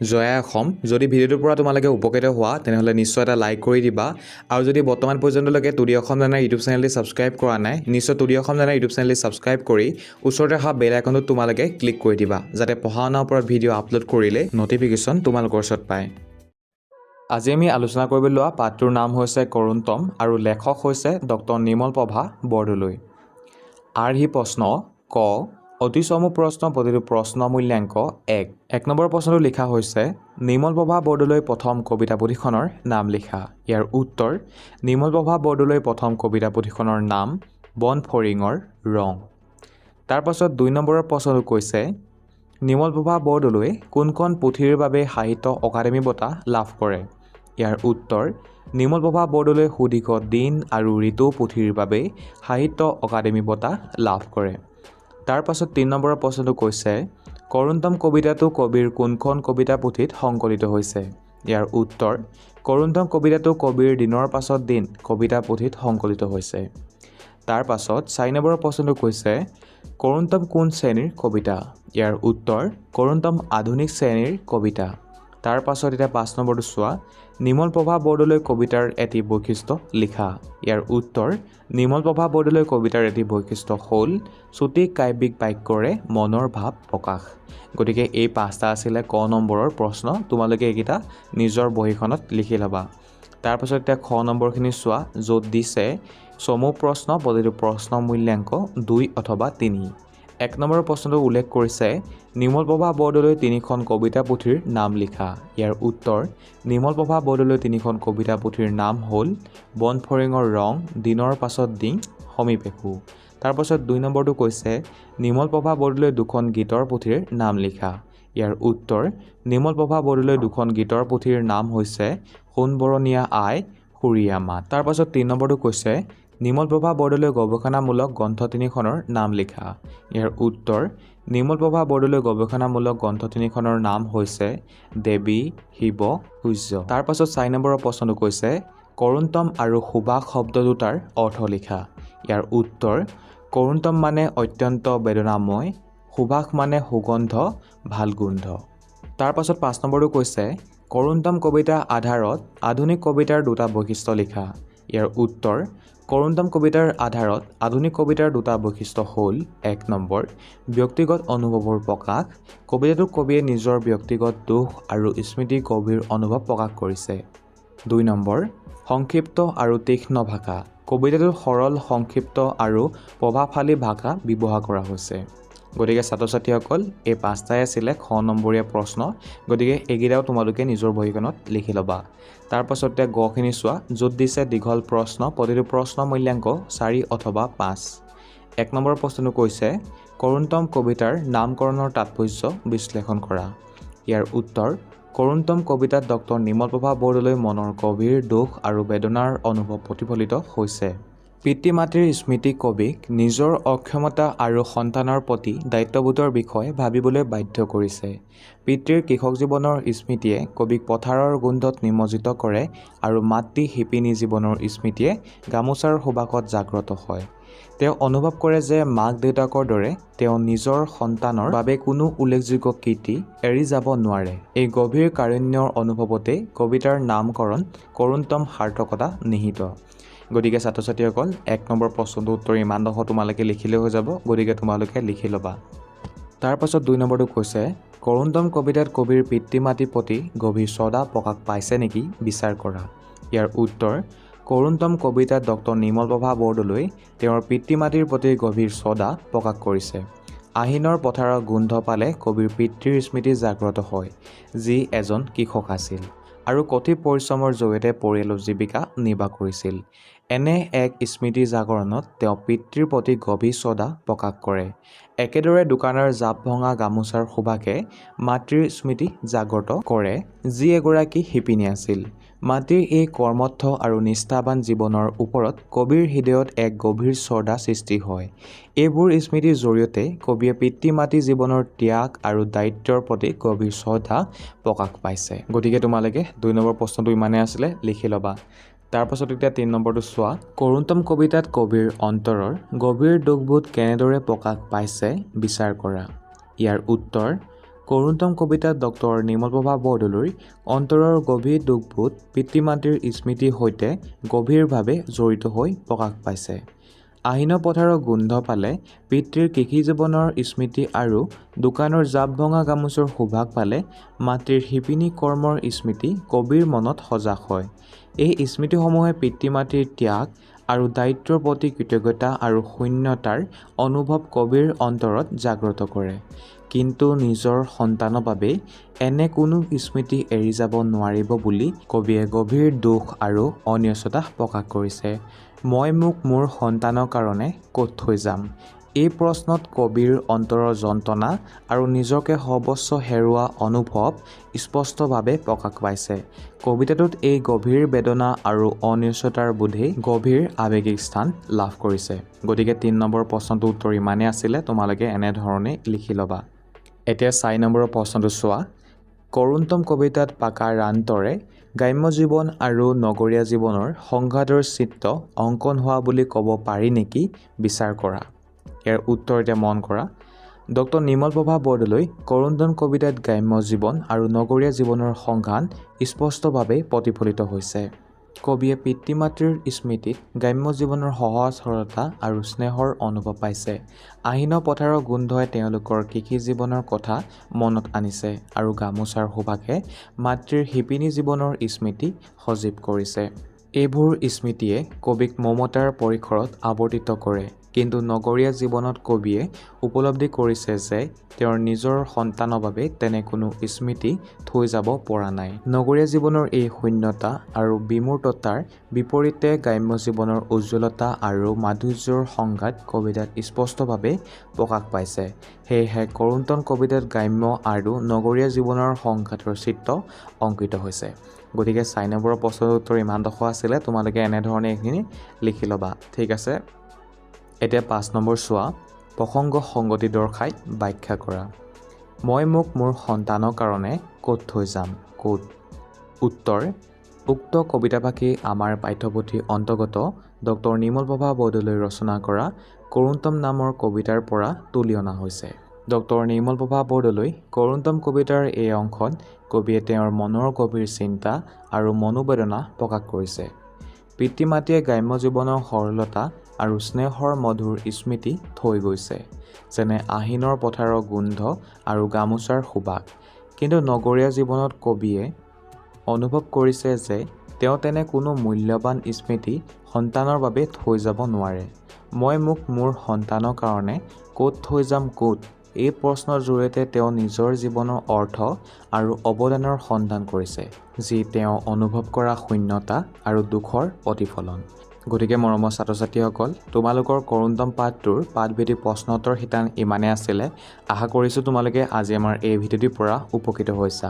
জয়া অসম যদি ভিডিঅ'টোৰ পৰা তোমালোকে উপকৃত হোৱা তেনেহ'লে নিশ্চয় এটা লাইক কৰি দিবা আৰু যদি বৰ্তমান পৰ্যন্তলৈকে টুডি অসম জানাৰ ইউটিউব চেনেলটি ছাবস্ক্ৰাইব কৰা নাই নিশ্চয় টুডি অসম জানাৰ ইউটিউব চেনেলটি ছাবস্ক্ৰাইব কৰি ওচৰতে অহা বেল আইকনটোত তোমালোকে ক্লিক কৰি দিবা যাতে পঢ়া শুনাৰ ওপৰত ভিডিঅ' আপলোড কৰিলে নটিফিকেশ্যন তোমালোকৰ ওচৰত পায়। আজি আমি আলোচনা কৰিবলৈ লোৱা পাঠটোৰ নাম হৈছে কৰুণতম আৰু লেখক হৈছে ডক্টৰ নিৰ্মলপ্ৰভা বৰদলৈ। আৰ্হি প্ৰশ্ন ক অতি চমু প্ৰশ্ন প্ৰতিটো প্ৰশ্ন মূল্যাংক ১ নম্বৰ প্ৰশ্নটো লিখা হৈছে নিৰ্মলপ্ৰভা বৰদলৈ প্ৰথম কবিতা পুথিখনৰ নাম লিখা। ইয়াৰ উত্তৰ নিৰ্মলপ্ৰভা বৰদলৈ প্ৰথম কবিতা পুথিখনৰ নাম বন ফৰিঙৰ ৰং। তাৰ পাছত ২ নম্বৰৰ প্ৰশ্নটো কৈছে নিৰ্মলপ্ৰভা বৰদলৈ কোনখন পুথিৰ বাবে সাহিত্য অকাডেমী বঁটা লাভ কৰে। ইয়াৰ উত্তৰ নিৰ্মলপ্ৰভা বৰদলৈ সুদীৰ্ঘ দিন আৰু ঋতু পুথিৰ বাবে সাহিত্য অকাডেমী বঁটা লাভ কৰে। তাৰ পাছত ৩ নম্বৰৰ প্ৰশ্নটো কৈছে কৰুণতম কবিতাটো কবিৰ কোনখন কবিতা পুথিত সংকলিত হৈছে। ইয়াৰ উত্তৰ কৰুণতম কবিতাটো কবিৰ দিনৰ পাছত দিন কবিতা পুথিত সংকলিত হৈছে। তাৰ পাছত ৪ নম্বৰৰ প্ৰশ্নটো কৈছে কৰুণতম কোন শ্ৰেণীৰ কবিতা। ইয়াৰ উত্তৰ কৰুণতম আধুনিক শ্ৰেণীৰ কবিতা। তাৰ পাছত এতিয়া ৫ নম্বৰটো চোৱা নিৰ্মলপ্ৰভা বৰদলৈ কবিতাৰ এটি বৈশিষ্ট্য লিখা। ইয়াৰ উত্তৰ নিৰ্মলপ্ৰভা বৰদলৈ কবিতাৰ এটি বৈশিষ্ট্য হ'ল চুটি কাব্যিক বাক্যৰে মনৰ ভাৱ প্ৰকাশ। গতিকে এই ৫টা আছিলে ক নম্বৰৰ প্ৰশ্ন, তোমালোকে এইকেইটা নিজৰ বহীখনত লিখি ল'বা। তাৰপাছত এতিয়া খ নম্বৰখিনি চোৱা য'ত দিছে চমু প্ৰশ্ন প্ৰতিটো প্ৰশ্ন মূল্যাংক ২ অথবা ৩। ১ নম্বৰৰ প্ৰশ্নটো উল্লেখ কৰিছে নিৰ্মলপ্ৰভা বৰদলৈ ৩খন কবিতা পুথিৰ নাম লিখা। ইয়াৰ উত্তৰ নিৰ্মলপ্ৰভা বৰদলৈ ৩খন কবিতা পুথিৰ নাম হ'ল বন ফৰিঙৰ ৰং, দিনৰ পাছত দিন, সমীপেশু। তাৰপাছত ২ নম্বৰটো কৈছে নিৰ্মলপ্ৰভা বৰদলৈ ২খন গীতৰ পুথিৰ নাম লিখা। ইয়াৰ উত্তৰ নিৰ্মলপ্ৰভা বৰদলৈ ২খন গীতৰ পুথিৰ নাম হৈছে সোণ বৰণীয়া আই, সুৰীয়া মাত। তাৰপাছত ৩ নম্বৰটো কৈছে নিৰ্মলপ্ৰভা বৰদলৈ গৱেষণামূলক গ্ৰন্থ ৩খনৰ নাম লিখা। ইয়াৰ উত্তৰ নিৰ্মলপ্ৰভা বৰদলৈ গৱেষণামূলক গ্ৰন্থ ৩খনৰ নাম হৈছে দেৱী, শিৱ, সূৰ্য। তাৰপাছত ৪ নম্বৰৰ প্ৰশ্নটো কৈছে কৰুণতম আৰু সুবাস শব্দ দুটাৰ অৰ্থ লিখা। ইয়াৰ উত্তৰ কৰুণতম মানে অত্যন্ত বেদনাময়, সুবাস মানে সুগন্ধ, ভাল গোন্ধ। তাৰপাছত ৫ নম্বৰটো কৈছে কৰুণতম কবিতাৰ আধাৰত আধুনিক কবিতাৰ দুটা বৈশিষ্ট্য লিখা। ইয়াৰ উত্তৰ কৰুণতম কবিতাৰ আধাৰত আধুনিক কবিতাৰ দুটা বৈশিষ্ট্য হ'ল ১ নম্বৰ ব্যক্তিগত অনুভৱৰ প্ৰকাশ। কবিতাটোত কবিয়ে নিজৰ ব্যক্তিগত দুখ আৰু স্মৃতিৰ গভীৰ অনুভৱ প্ৰকাশ কৰিছে। ২ নম্বৰ সংক্ষিপ্ত আৰু তীক্ষ্ণ ভাষা। কবিতাটোত সৰল, সংক্ষিপ্ত আৰু প্ৰভাৱশালী ভাষা ব্যৱহাৰ কৰা হৈছে। গতিকে ছাত্ৰ ছাত্ৰীসকল এই ৫টাই আছিলে খ নম্বৰীয়া প্ৰশ্ন, গতিকে এইকেইটাও তোমালোকে নিজৰ বহীখনত লিখি ল'বা। তাৰপাছতে গখিনি চোৱা য'ত দিছে দীঘল প্ৰশ্ন প্ৰতিটো প্ৰশ্ন মূল্যাংক ৪ অথবা ৫। ১ নম্বৰ প্ৰশ্নটো কৈছে কৰুণতম কবিতাৰ নামকৰণৰ তাৎপৰ্য বিশ্লেষণ কৰা। ইয়াৰ উত্তৰ কৰুণতম কবিতাত ডক্টৰ নিৰ্মলপ্ৰভা বৰদলৈ মনৰ গভীৰ দুখ আৰু বেদনাৰ অনুভৱ প্ৰতিফলিত হৈছে। পিতৃ মাতৃৰ স্মৃতি কবিক নিজৰ অক্ষমতা আৰু সন্তানৰ প্ৰতি দায়িত্ববোধৰ বিষয়ে ভাবিবলৈ বাধ্য কৰিছে। পিতৃৰ কৃষক জীৱনৰ স্মৃতিয়ে কবিক পথাৰৰ গোন্ধত নিমজ্জিত কৰে আৰু মাতৃ শিপিনী জীৱনৰ স্মৃতিয়ে গামোচাৰ সুবাসত জাগ্ৰত হয়। তেওঁ অনুভৱ কৰে যে মাক দেউতাকৰ দৰে তেওঁ নিজৰ সন্তানৰ বাবে কোনো উল্লেখযোগ্য কীৰ্তি এৰি যাব নোৱাৰে। এই গভীৰ কাৰুণ্যৰ অনুভৱতে কবিতাৰ নামকৰণ কৰুণতম সাৰ্থকতা নিহিত। গতিকে ছাত্ৰ ছাত্ৰীসকল ১ নম্বৰ প্ৰশ্নটোৰ উত্তৰ ইমানডোখৰ তোমালোকে লিখিলে হৈ যাব, গতিকে তোমালোকে লিখি ল'বা। তাৰপাছত ২ নম্বৰটো কৈছে কৰুণতম কবিতাত কবিৰ পিতৃ মাতৃৰ প্ৰতি গভীৰ শ্ৰদ্ধা প্ৰকাশ পাইছে নেকি বিচাৰ কৰা। ইয়াৰ উত্তৰ কৰুণতম কবিতাত ডক্টৰ নিৰ্মলপ্ৰভা বৰদলৈ তেওঁৰ পিতৃ মাতৃৰ প্ৰতি গভীৰ শ্ৰদ্ধা প্ৰকাশ কৰিছে। আহিনৰ পথাৰৰ গোন্ধ পালে কবিৰ পিতৃৰ স্মৃতি জাগ্ৰত হয়, যি এজন কৃষক আছিল আৰু কঠিন পৰিশ্ৰমৰ জৰিয়তে পৰিয়ালৰ জীৱিকা নিৰ্বাহ কৰিছিল। এনে এক স্মৃতি জাগৰণত তেওঁ পিতৃৰ প্ৰতি গভীৰ শ্ৰদ্ধা প্ৰকাশ কৰে। একেদৰে দোকানৰ জাপ ভঙা গামোচাৰ সুবাসে মাতৃৰ স্মৃতি জাগ্ৰত কৰে, যি এগৰাকী শিপিনী আছিল। মাতৃৰ এই কৰ্মঠ আৰু নিষ্ঠাবান জীৱনৰ ওপৰত কবিৰ হৃদয়ত এক গভীৰ শ্ৰদ্ধা সৃষ্টি হয়। এইবোৰ স্মৃতিৰ জৰিয়তে কবিয়ে পিতৃ মাতৃ জীৱনৰ ত্যাগ আৰু দায়িত্বৰ প্ৰতি গভীৰ শ্ৰদ্ধা প্ৰকাশ পাইছে। গতিকে তোমালোকে ২ নম্বৰ প্ৰশ্নটো ইমানেই আছিলে, লিখি ল'বা। তাৰপাছত এতিয়া ৩ নম্বৰটো চোৱা কৰুণতম কবিতাত কবিৰ অন্তৰৰ গভীৰ দুখবোধ কেনেদৰে প্ৰকাশ পাইছে বিচাৰ কৰা। ইয়াৰ উত্তৰ কৰুণতম কবিতাত ডক্টৰ নিৰ্মলপ্ৰভা বৰদলৈৰ অন্তৰৰ গভীৰ দুখবোধ পিতৃ মাতৃৰ স্মৃতিৰ সৈতে গভীৰভাৱে জড়িত হৈ প্ৰকাশ পাইছে। আহিনৰ পথাৰৰ গোন্ধ পালে পিতৃৰ কৃষি জীৱনৰ স্মৃতি আৰু দোকানৰ জাপ ভঙা গামোচাৰ সুভাষ পালে মাতৃৰ শিপিনী কৰ্মৰ স্মৃতি কবিৰ মনত সজাগ হয়। এই স্মৃতিসমূহে পিতৃ মাতৃৰ ত্যাগ আৰু দায়িত্বৰ প্ৰতি কৃতজ্ঞতা আৰু শূন্যতাৰ অনুভৱ কবিৰ অন্তৰত জাগ্ৰত কৰে। কিন্তু নিজৰ সন্তানৰ বাবে এনে কোনো স্মৃতি এৰি যাব নোৱাৰিব বুলি কবিয়ে গভীৰ দুখ আৰু অনিশ্চয়তা প্ৰকাশ কৰিছে। মই মোক মোৰ সন্তানৰ কাৰণে ক'ত থৈ যাম? এই প্ৰশ্নত কবিৰ অন্তৰৰ যন্ত্ৰণা আৰু নিজকে সৰ্বস্ব হেৰুওৱা অনুভৱ স্পষ্টভাৱে প্ৰকাশ পাইছে। কবিতাটোত এই গভীৰ বেদনা আৰু অনিশ্চয়তাৰ বোধেই গভীৰ আৱেগিক স্থান লাভ কৰিছে। গতিকে ৩ নম্বৰ প্ৰশ্নটোৰ উত্তৰ ইমানেই আছিলে, তোমালোকে এনেধৰণে লিখি ল'বা। এতিয়া ৪ নম্বৰৰ প্ৰশ্নটো চোৱা। কৰুণতম কবিতাত পাকা ৰান্তৰে গ্ৰাম্য জীৱন আৰু নগৰীয়া জীৱনৰ সংঘাতৰ চিত্ৰ অংকন হোৱা বুলি ক'ব পাৰি নেকি? বিচাৰ কৰা। ইয়াৰ উত্তৰ এতিয়া মন কৰা। ডক্টৰ নিৰ্মলপ্ৰভা বৰদলৈ কৰুণতম কবিতাত গ্ৰাম্য জীৱন আৰু নগৰীয়া জীৱনৰ সংঘাত স্পষ্টভাৱে প্ৰতিফলিত হৈছে। কবিয়ে পিতৃ মাতৃৰ স্মৃতিত গ্ৰাম্য জীৱনৰ সহজ সৰলতা আৰু স্নেহৰ অনুভৱ পাইছে। আহিনৰ পথাৰৰ গোন্ধই তেওঁলোকৰ কৃষি জীৱনৰ কথা মনত আনিছে আৰু গামোচাৰ সুভাষে মাতৃৰ শিপিনী জীৱনৰ স্মৃতি সজীৱ কৰিছে। এইবোৰ স্মৃতিয়ে কবিক মমতাৰ পৰিসৰত আৱৰ্তিত কৰে। কিন্তু নগৰীয়া জীৱনত কবিয়ে উপলব্ধি কৰিছে যে তেওঁৰ নিজৰ সন্তানৰ বাবে তেনে কোনো স্মৃতি থৈ যাব পৰা নাই। নগৰীয়া জীৱনৰ এই শূন্যতা আৰু বিমূৰ্ততাৰ বিপৰীতে গ্ৰাম্য জীৱনৰ উজ্জ্বলতা আৰু মাধুৰ্যৰ সংঘাত কবিতাত স্পষ্টভাৱে প্ৰকাশ পাইছে। সেয়েহে কৰুণতম কবিতাত গ্ৰাম্য আৰু নগৰীয়া জীৱনৰ সংঘাতৰ চিত্ৰ অংকিত হৈছে। গতিকে ৪ নম্বৰৰ প্ৰশ্নৰ উত্তৰ ইমানডোখৰ আছিলে, তোমালোকে এনেধৰণে এইখিনি লিখি ল'বা। ঠিক আছে। এতিয়া ৫ নম্বৰ চোৱা। প্ৰসংগ সংগতি দৰ্শাই ব্যাখ্যা কৰা। মই মোক মোৰ সন্তানৰ কাৰণে ক'ত থৈ যাম? ক'ত? উত্তৰ: উক্ত কবিতাভাষি আমাৰ পাঠ্যপুথিৰ অন্তৰ্গত ডক্টৰ নিৰ্মলপ্ৰভা বৰদলৈ ৰচনা কৰা কৰুণতম নামৰ কবিতাৰ পৰা তুলি অনা হৈছে। ডক্টৰ নিৰ্মলপ্ৰভা বৰদলৈ কৰুণতম কবিতাৰ এই অংশত কবিয়ে তেওঁৰ মনৰ গভীৰ চিন্তা আৰু মনোবেদনা প্ৰকাশ কৰিছে। পিতৃ মাতৃয়ে গ্ৰাম্য জীৱনৰ সৰলতা আৰু স্নেহৰ মধুৰ স্মৃতি থৈ গৈছে, যেনে আহিনৰ পথাৰৰ গোন্ধ আৰু গামোচাৰ সুবাস। কিন্তু নগৰীয়া জীৱনত কবিয়ে অনুভৱ কৰিছে যে তেওঁ তেনে কোনো মূল্যৱান স্মৃতি সন্তানৰ বাবে থৈ যাব নোৱাৰে। মই মোক মোৰ সন্তানৰ কাৰণে ক'ত থৈ যাম? ক'ত? এই প্ৰশ্নৰ জৰিয়তে তেওঁ নিজৰ জীৱনৰ অৰ্থ আৰু অৱদানৰ সন্ধান কৰিছে, যি তেওঁ অনুভৱ কৰা শূন্যতা আৰু দুখৰ প্ৰতিফলন। গতিকে মৰমৰ ছাত্ৰ ছাত্ৰীসকল, তোমালোকৰ কৰুণতম পাঠটোৰ পাঠভিত্তিক প্ৰশ্নোত্তৰ শিতান ইমানেই আছিলে। আশা কৰিছোঁ তোমালোকে আজি আমাৰ এই ভিডিঅ'টিৰ পৰা উপকৃত হৈছা।